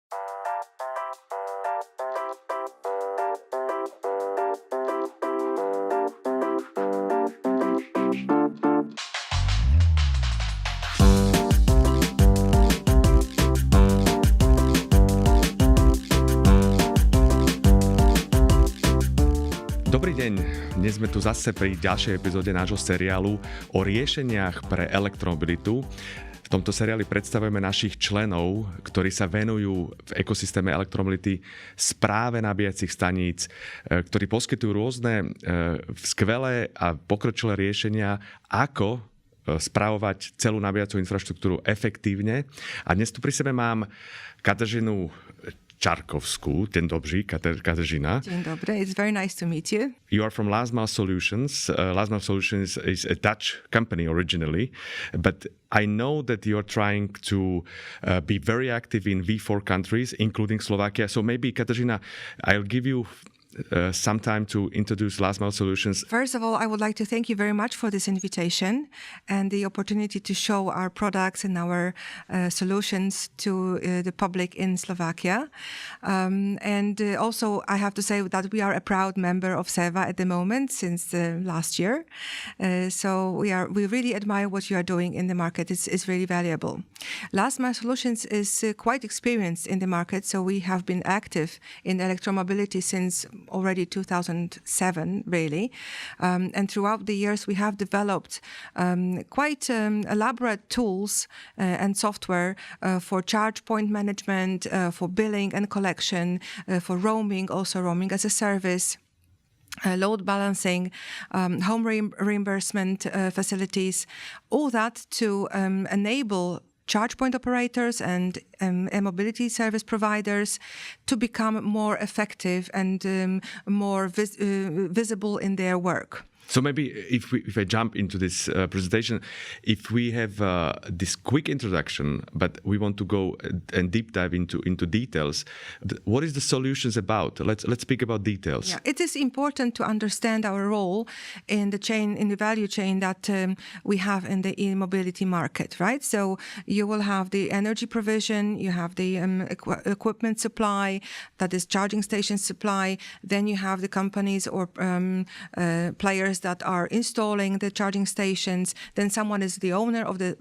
Dobrý deň, dnes sme tu zase pri ďalšej epizóde nášho seriálu o riešeniach pre elektromobilitu. V tomto seriáli predstavujeme našich členov, ktorí sa venujú v ekosystéme elektromobility správe nabíjacích staníc, ktorí poskytujú rôzne skvelé a pokročilé riešenia, ako spravovať celú nabíjacú infraštruktúru efektívne. A dnes tu pri sebe mám Katarzynu Ciarkowsku. Dzień dobry, Katarzyna. Dzień dobry. It's very nice to meet you. You are from Last Mile Solutions. Last Mile Solutions is a Dutch company originally, but I know that you are trying to be very active in V4 countries, including Slovakia. So maybe, Katarzyna, I'll give you some time to introduce Last Mile Solutions. First of all, I would like to thank you very much for this invitation and the opportunity to show our products and our solutions to the public in Slovakia. Also, I have to say that we are a proud member of SEVA at the moment since last year. So we really admire what you are doing in the market. It's really valuable. Last Mile Solutions is quite experienced in the market, so we have been active in electromobility since already 2007, really. And throughout the years, we have developed quite elaborate tools and software for charge point management, for billing and collection, for roaming, also roaming as a service. Load balancing, home reimbursement facilities, all that to enable charge point operators and mobility service providers to become more effective and more visible in their work. So maybe if I jump into this presentation, if we have this quick introduction, but we want to go and deep dive into details, what is the solutions about? Let's speak about details. Yeah, it is important to understand our role in the chain, in the value chain that we have in the e-mobility market, right? So you will have the energy provision, you have the equipment supply, that is charging station supply. Then you have the companies or players that are installing the charging stations. Then someone is the owner of the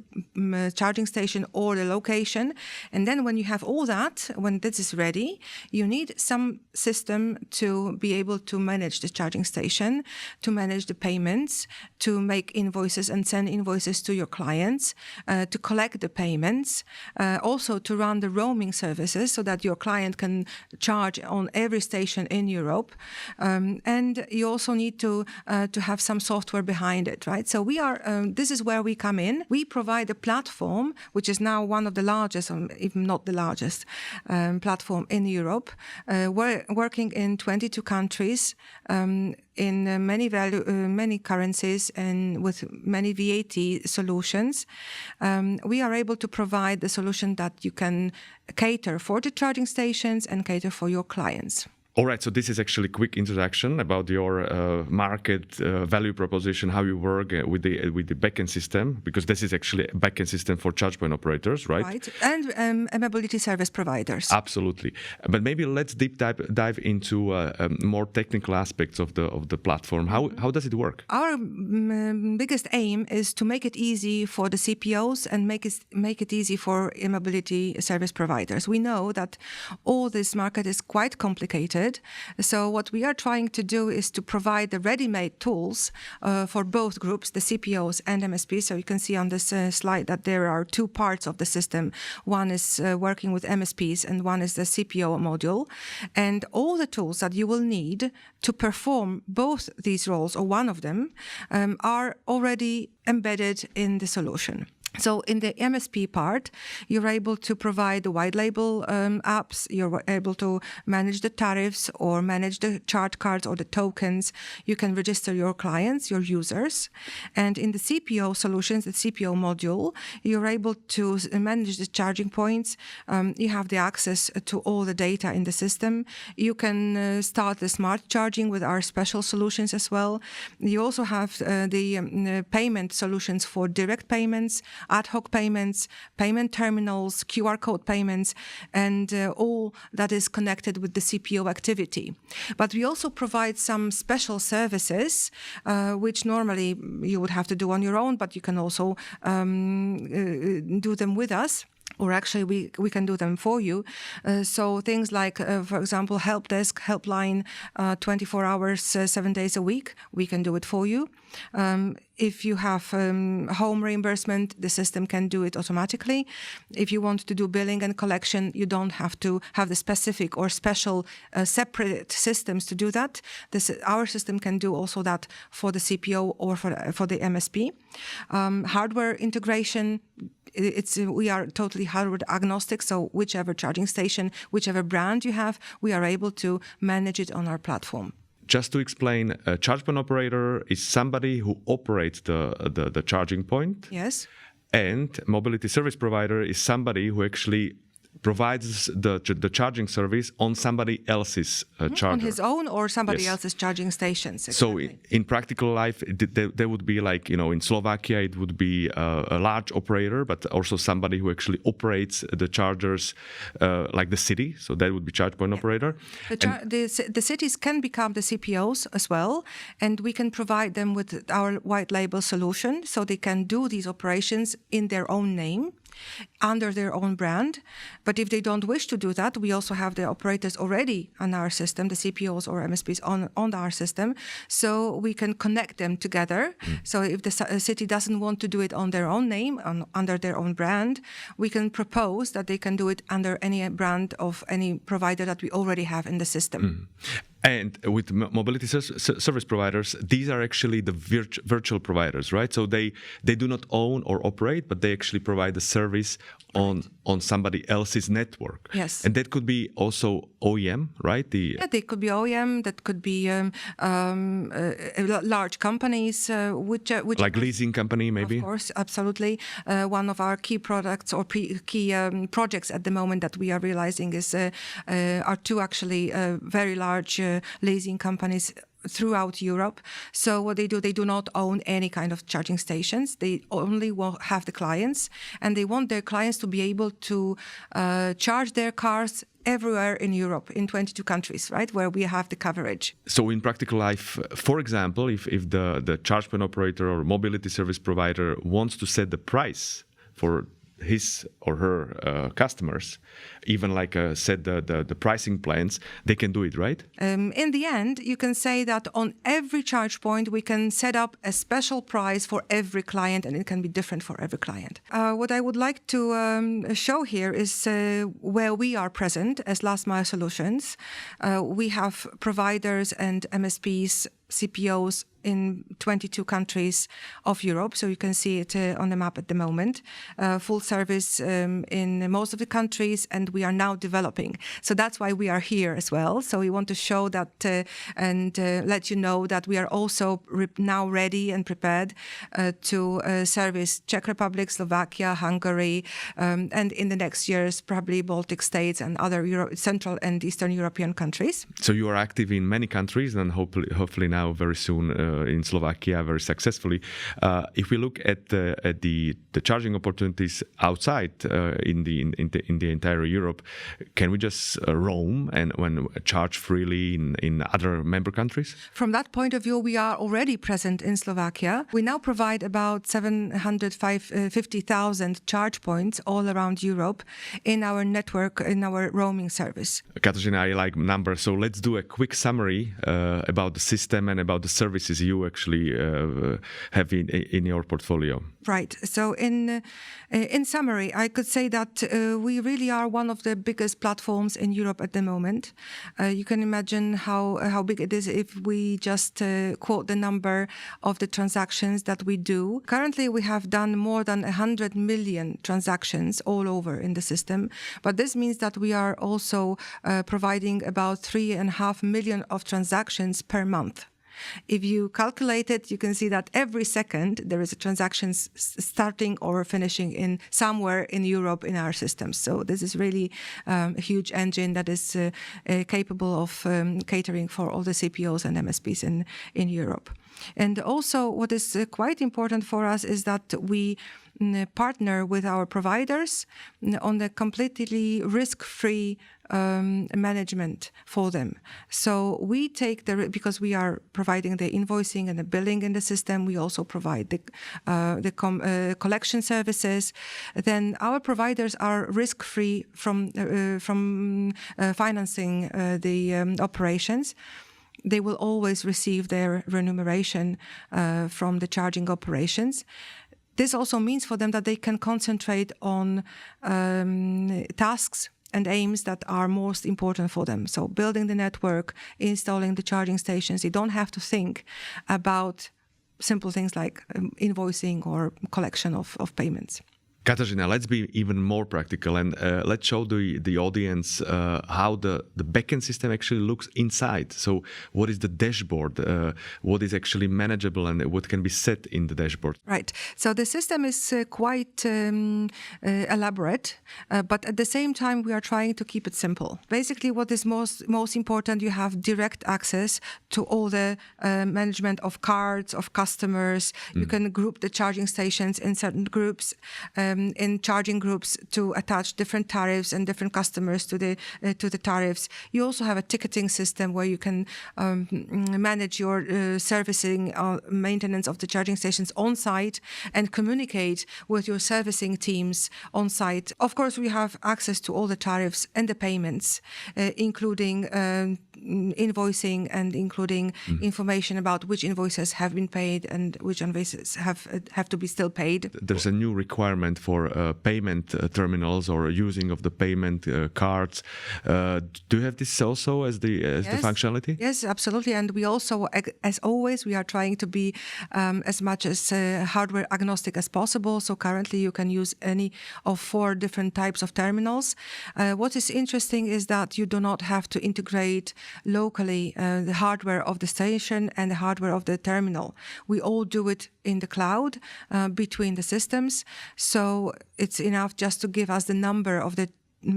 charging station or the location. And then when you have all that, when this is ready, you need some system to be able to manage the charging station, to manage the payments, to make invoices and send invoices to your clients, to collect the payments, also to run the roaming services so that your client can charge on every station in Europe. And you also need to have some software behind it, right? So we are, this is where we come in. We provide a platform, which is now one of the largest, even not the largest, platform in Europe. We're working in 22 countries, in many currencies and with many VAT solutions. We are able to provide the solution that you can cater for the charging stations and cater for your clients. All right, so this is actually a quick introduction about your market value proposition, how you work with the backend system, because this is actually a backend system for charge point operators, right? Right, and mobility service providers. Absolutely, but maybe let's deep dive into more technical aspects of the platform. How does it work? Our biggest aim is to make it easy for the CPOs and make it easy for mobility service providers. We know that all this market is quite complicated. So what we are trying to do is to provide the ready-made tools for both groups, the CPOs and MSPs. So you can see on this slide that there are two parts of the system. One is working with MSPs and one is the CPO module. And all the tools that you will need to perform both these roles, or one of them, are already embedded in the solution. So in the MSP part, you're able to provide the white label apps. You're able to manage the tariffs or manage the charge cards or the tokens. You can register your clients, your users. And in the CPO solutions, the CPO module, you're able to manage the charging points. You have the access to all the data in the system. You can start the smart charging with our special solutions as well. You also have the payment solutions for direct payments, ad hoc payments, payment terminals, QR code payments, and all that is connected with the CPO activity. But we also provide some special services, which normally you would have to do on your own, but you can also do them with us. Or actually, we can do them for you. So things like, for example, help desk, helpline, 24 hours, 7 days a week, we can do it for you. If you have home reimbursement, the system can do it automatically. If you want to do billing and collection, you don't have to have the specific or special separate systems to do that. Our system can do also that for the CPO or for the MSP. Hardware integration, we are totally hardware agnostic, so whichever charging station, whichever brand you have, we are able to manage it on our platform. Just to explain, a charge point operator is somebody who operates the charging point. Yes. And mobility service provider is somebody who actually provides the charging service on somebody else's charger. On his own or somebody else's charging stations. Exactly. So in practical life, there would be like, in Slovakia, it would be a large operator, but also somebody who actually operates the chargers like the city. So that would be charge point operator. The cities can become the CPOs as well, and we can provide them with our white label solution so they can do these operations in their own name, under their own brand. But if they don't wish to do that, we also have the operators already on our system, the CPOs or MSPs on our system, so we can connect them together. So if the city doesn't want to do it on their own name, under their own brand, we can propose that they can do it under any brand of any provider that we already have in the system. And with mobility service providers, these are actually the virtual providers, right? So they do not own or operate, but they actually provide the service on somebody else's network. Yes. And that could be also OEM, right? They could be OEM, that could be large companies. which like leasing company, maybe? Of course, absolutely. One of our key products or key projects at the moment that we are realizing are two actually very large leasing companies throughout Europe. So what they do not own any kind of charging stations. They only have the clients, and they want their clients to be able to charge their cars everywhere in Europe, in 22 countries, right, where we have the coverage. So in practical life, for example, if the charge point operator or mobility service provider wants to set the price for his or her customers, even like set the pricing plans, they can do it, right? In the end, you can say that on every charge point, we can set up a special price for every client, and it can be different for every client. What I would like to show here is where we are present as Last Mile Solutions. We have providers and MSPs, CPOs in 22 countries of Europe. So you can see it on the map at the moment. Full service in most of the countries, and we are now developing. So that's why we are here as well. So we want to show that and let you know that we are also now ready and prepared to service Czech Republic, Slovakia, Hungary, and in the next years, probably Baltic states and other Central and Eastern European countries. So you are active in many countries, and hopefully now very soon in Slovakia very successfully. If we look at the charging opportunities outside in the entire Europe, can we just roam and charge freely in other member countries? From that point of view, we are already present in Slovakia. We now provide about 750,000 charge points all around Europe in our network, in our roaming service. Katarzyna, I like numbers, so let's do a quick summary about the system and about the services you actually have in your portfolio. Right. So in summary, I could say that we really are one of the biggest platforms in Europe at the moment. You can imagine how big it is if we just quote the number of the transactions that we do. Currently, we have done more than 100 million transactions all over in the system. But this means that we are also providing about 3.5 million of transactions per month. If you calculate it, you can see that every second there is a transaction starting or finishing in somewhere in Europe in our systems. So this is really a huge engine that is capable of catering for all the CPOs and MSPs in Europe. And also what is quite important for us is that we partner with our providers on the completely risk-free management for them. So we take because we are providing the invoicing and the billing in the system, we also provide the collection services. Then our providers are risk-free from financing the operations. They will always receive their remuneration from the charging operations. This also means for them that they can concentrate on tasks and aims that are most important for them. So building the network, installing the charging stations. They don't have to think about simple things like invoicing or collection of payments. Katarzyna, let's be even more practical and let's show the audience how the backend system actually looks inside. So what is the dashboard? What is actually manageable and what can be set in the dashboard? Right. So the system is quite elaborate, but at the same time we are trying to keep it simple. Basically what is most important, you have direct access to all the management of cards, of customers. You can group the charging stations in certain groups. In charging groups to attach different tariffs and different customers to the tariffs. You also have a ticketing system where you can manage your servicing, maintenance of the charging stations on site and communicate with your servicing teams on site. Of course, we have access to all the tariffs and the payments, including invoicing and including information about which invoices have been paid and which invoices have to be still paid. There's a new requirement for payment terminals or using of the payment cards. Do you have this also as the functionality? Yes, absolutely. And we also, as always, we are trying to be as much as hardware agnostic as possible. So currently you can use any of 4 different types of terminals. What is interesting is that you do not have to integrate locally the hardware of the station and the hardware of the terminal. We all do it in the cloud between the systems. So it's enough just to give us the number of the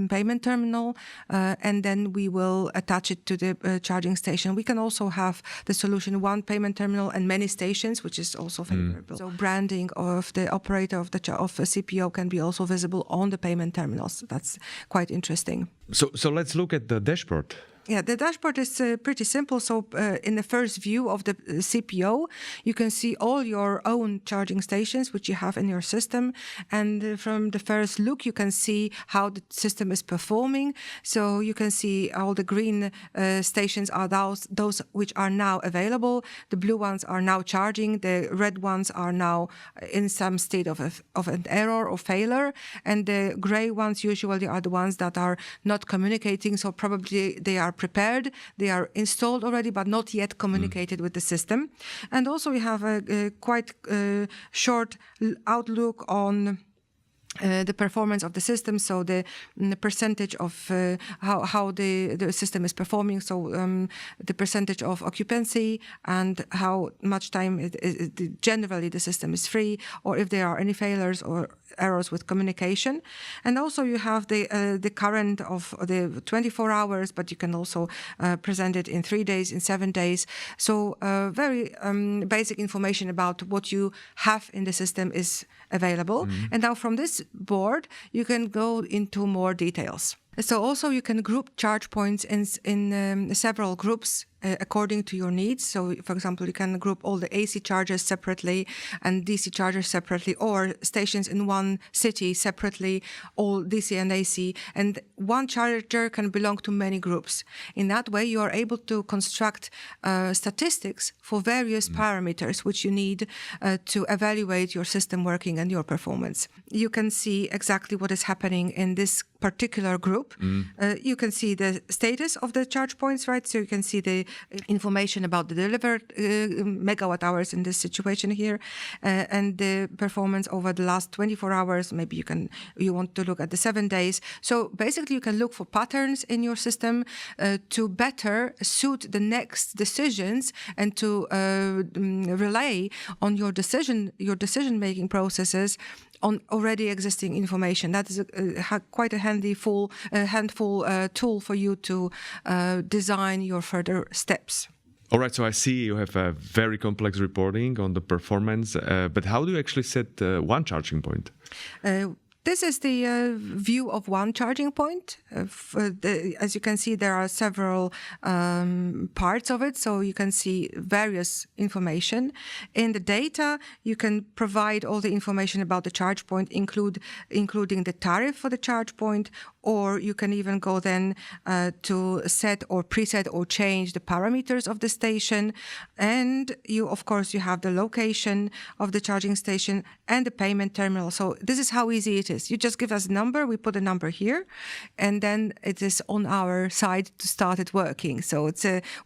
payment terminal and then we will attach it to the charging station. We can also have the solution one payment terminal and many stations, which is also favorable. So branding of the operator of a CPO can be also visible on the payment terminals. That's quite interesting. So let's look at the dashboard. Yeah, the dashboard is pretty simple. So in the first view of the CPO, you can see all your own charging stations, which you have in your system. And from the first look, you can see how the system is performing. So you can see all the green stations are those which are now available. The blue ones are now charging. The red ones are now in some state of an error or failure. And the gray ones usually are the ones that are not communicating. So probably they are prepared, they are installed already, but not yet communicated with the system. And also we have a quite short outlook on the performance of the system, so the percentage of how the system is performing, so the percentage of occupancy and how much time generally the system is free, or if there are any failures or errors with communication. And also you have the current of the 24 hours, but you can also present it in 3 days, in 7 days. So very basic information about what you have in the system is available. And now from this board, you can go into more details. So also you can group charge points in several groups according to your needs. So, for example, you can group all the AC chargers separately and DC chargers separately, or stations in one city separately, all DC and AC. And one charger can belong to many groups. In that way, you are able to construct statistics for various parameters which you need to evaluate your system working and your performance. You can see exactly what is happening in this particular group. You can see the status of the charge points, right? So you can see the information about the delivered megawatt hours in this situation here, and the performance over the last 24 hours. Maybe you want to look at the 7 days. So basically, you can look for patterns in your system to better suit the next decisions and to rely on your decision-making processes on already existing information. That is quite a handful tool for you to design your further steps. All right, so I see you have a very complex reporting on the performance, but how do you actually set one charging point? This is the view of one charging point. As you can see, there are several parts of it, so you can see various information. In the data, you can provide all the information about the charge point, including the tariff for the charge point, or you can even go then to set or preset or change the parameters of the station. And you have the location of the charging station and the payment terminal. So this is how easy it is. You just give us a number, we put a number here, and then it is on our side to start it working. So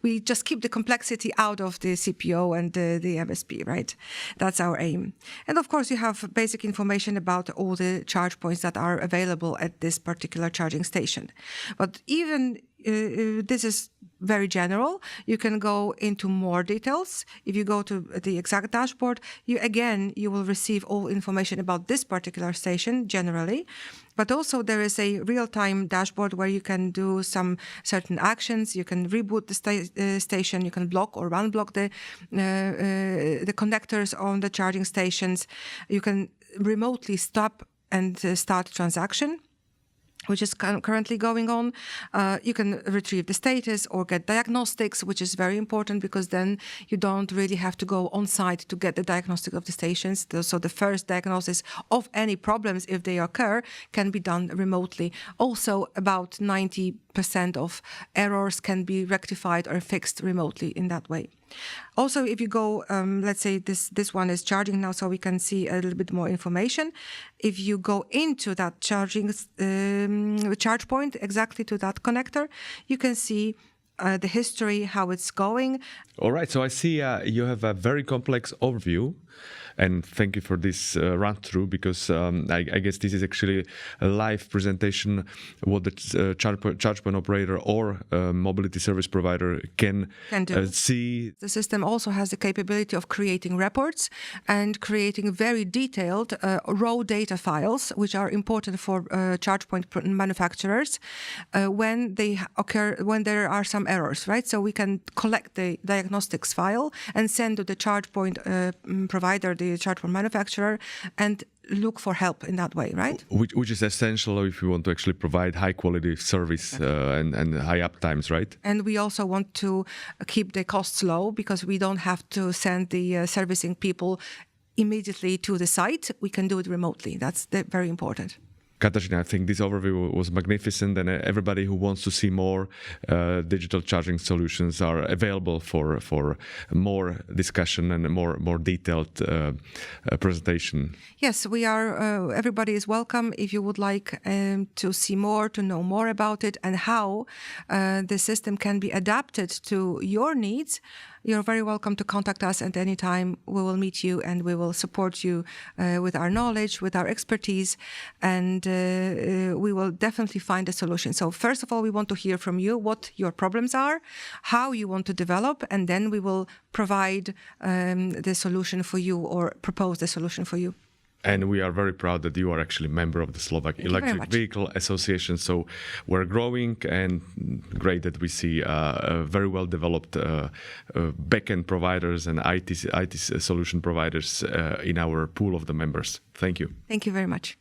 we just keep the complexity out of the CPO and the MSP, right? That's our aim. And of course, you have basic information about all the charge points that are available at this particular charging station. But even this is very general. You can go into more details. If you go to the exact dashboard, you will receive all information about this particular station generally. But also there is a real-time dashboard where you can do some certain actions. You can reboot the station. You can block or unblock the connectors on the charging stations. You can remotely stop and start a transaction, which is currently going on. You can retrieve the status or get diagnostics, which is very important because then you don't really have to go on site to get the diagnostic of the stations. So the first diagnosis of any problems, if they occur, can be done remotely. Also, about 90% of errors can be rectified or fixed remotely in that way. Also, if you go, let's say this one is charging now, so we can see a little bit more information. If you go into that charging charge point, exactly to that connector, you can see the history, how it's going. All right, so I see you have a very complex overview. And thank you for this run through, because I guess this is actually a live presentation what the charge point operator or mobility service provider can see. The system also has the capability of creating reports and creating very detailed raw data files, which are important for charge point manufacturers when there are some errors, right? So we can collect the diagnostics file and send to the charge point provider, the charge point manufacturer, and look for help in that way, right? Which is essential if you want to actually provide high quality service and high uptimes, right? And we also want to keep the costs low because we don't have to send the servicing people immediately to the site. We can do it remotely. That's very important. Katarzyna, I think this overview was magnificent, and everybody who wants to see more digital charging solutions are available for more discussion and more detailed presentation. Yes, we are. Everybody is welcome if you would like to see more, to know more about it, and how the system can be adapted to your needs. You're very welcome to contact us at any time. We will meet you and we will support you with our knowledge, with our expertise, and we will definitely find a solution. So first of all, we want to hear from you what your problems are, how you want to develop, and then we will provide the solution for you or propose the solution for you. And we are very proud that you are actually a member of the Slovak Electric Vehicle Association. So we're growing, and great that we see very well developed backend providers and IT solution providers in our pool of the members. Thank you. Thank you very much.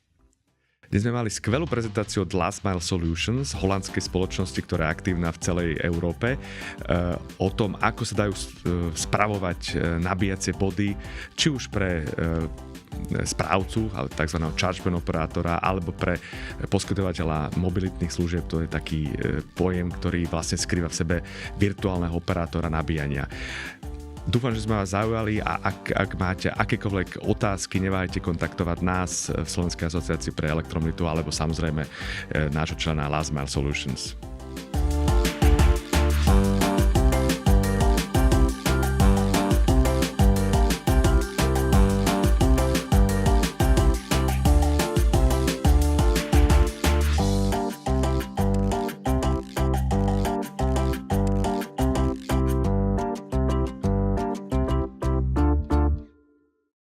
Dnes sme mali skvelú prezentáciu od Last Mile Solutions, holandskej spoločnosti, ktorá je aktívna v celej Európe, o tom, ako sa dajú spravovať nabíjacie body, či už pre správcu, tzv. Charge point operátora, alebo pre poskytovateľa mobilitných služieb. To je taký pojem, ktorý vlastne skrýva v sebe virtuálneho operátora nabíjania. Dúfam, že sme vás zaujali, a ak máte akékoľvek otázky, neváhajte kontaktovať nás v Slovenskej asociácii pre elektromobilitu alebo samozrejme nášho člena Last Mile Solutions.